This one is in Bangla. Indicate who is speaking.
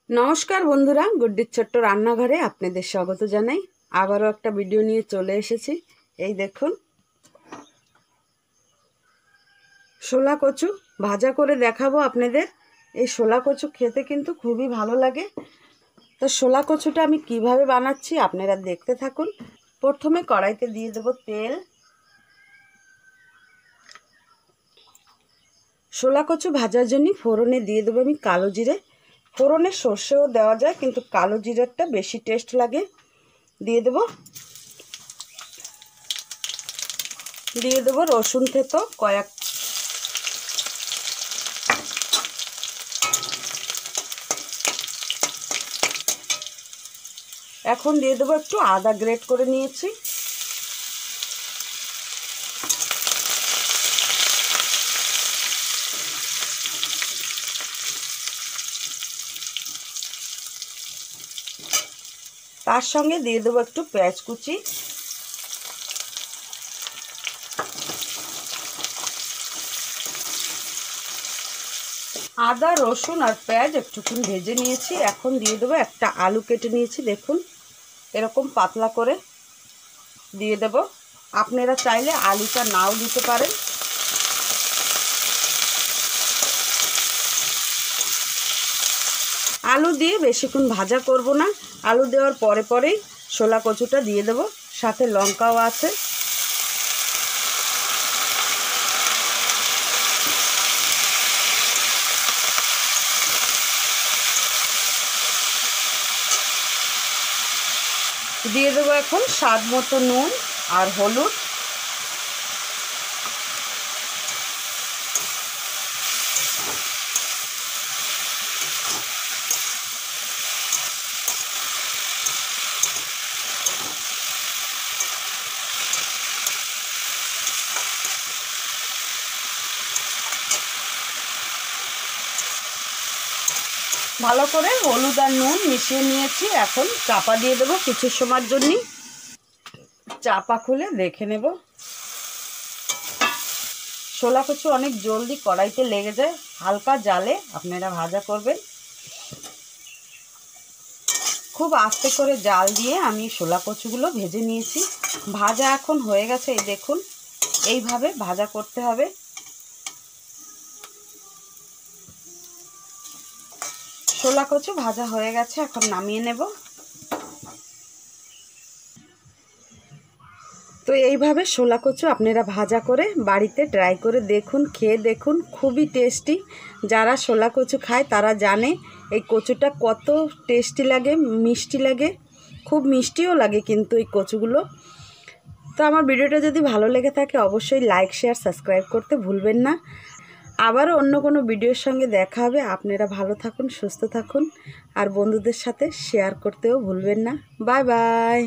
Speaker 1: নমস্কার বন্ধুরা, গুড্ডির ছোট্ট রান্নাঘরে আপনাদের স্বাগত জানাই। আবারও একটা ভিডিও নিয়ে চলে এসেছি। এই দেখুন, শোলা কচু ভাজা করে দেখাবো আপনাদের। এই শোলা কচু খেতে কিন্তু খুবই ভালো লাগে। তো শোলা কচুটা আমি কিভাবে বানাচ্ছি আপনারা দেখতে থাকুন। প্রথমে কড়াইতে দিয়ে দেব তেল। শোলা কচু ভাজার জন্য ফোড়নে দিয়ে দেবো আমি কালো জিরে। ফোড়নে সর্ষেও দেওয়া যায়, কিন্তু কালো জিরেরটা বেশি টেস্ট লাগে। দিয়ে দেবো রসুন থেতো কয়েক। এখন দিয়ে দেবো একটু আদা গ্রেট করে নিয়েছি। তার সঙ্গে দিয়ে দেবো একটু পেঁয়াজ কুচি। আদা রসুন আর পেঁয়াজ একটুখানি ভেজে নিয়েছি। এখন দিয়ে দেবো একটা আলু কেটে নিয়েছি, দেখুন এরকম পাতলা করে দিয়ে দেব। আপনারা চাইলে আলুটা নাও দিতে পারেন। আলু দিয়ে বেশিক্ষণ ভাজা করব না। আলু দেওয়ার পরেই শোলা কচুটা দিয়ে দেব, সাথে লঙ্কাও আছে। দিয়ে দেবো এখন স্বাদ মতো নুন আর হলুদ। ভালো করে হলুদ আর নুন মিশিয়ে নিয়েছি। এখন চাপা দিয়ে দেবো কিছু সময়ের জন্য। চাপা খুলে দেখে নেব। শোলা কচু অনেক জলদি কড়াইতে লেগে যায়, হালকা জালে আপনারা ভাজা করবেন। খুব আস্তে করে জাল দিয়ে আমি শোলা কচুগুলো ভেজে নিয়েছি। ভাজা এখন হয়ে গেছে, এই দেখুন এইভাবে ভাজা করতে হবে। শোলা কচু ভাজা হয়ে গেছে, এখন নামিয়ে নেব। তো এইভাবে শোলা কচু আপনারা ভাজা করে বাড়িতে ট্রাই করে দেখুন, খেয়ে দেখুন, খুবই টেস্টি। যারা শোলা কচু খায় তারা জানে এই কচুটা কত টেস্টি লাগে, মিষ্টি লাগে, খুব মিষ্টিও লাগে কিন্তু এই কচুগুলো। তো আমার ভিডিওটা যদি ভালো লেগে থাকে অবশ্যই লাইক শেয়ার সাবস্ক্রাইব করতে ভুলবেন না। আবারও অন্য কোনো ভিডিওর সঙ্গে দেখা হবে। আপনারা ভালো থাকুন, সুস্থ থাকুন, আর বন্ধুদের সাথে শেয়ার করতেও ভুলবেন না। Bye bye.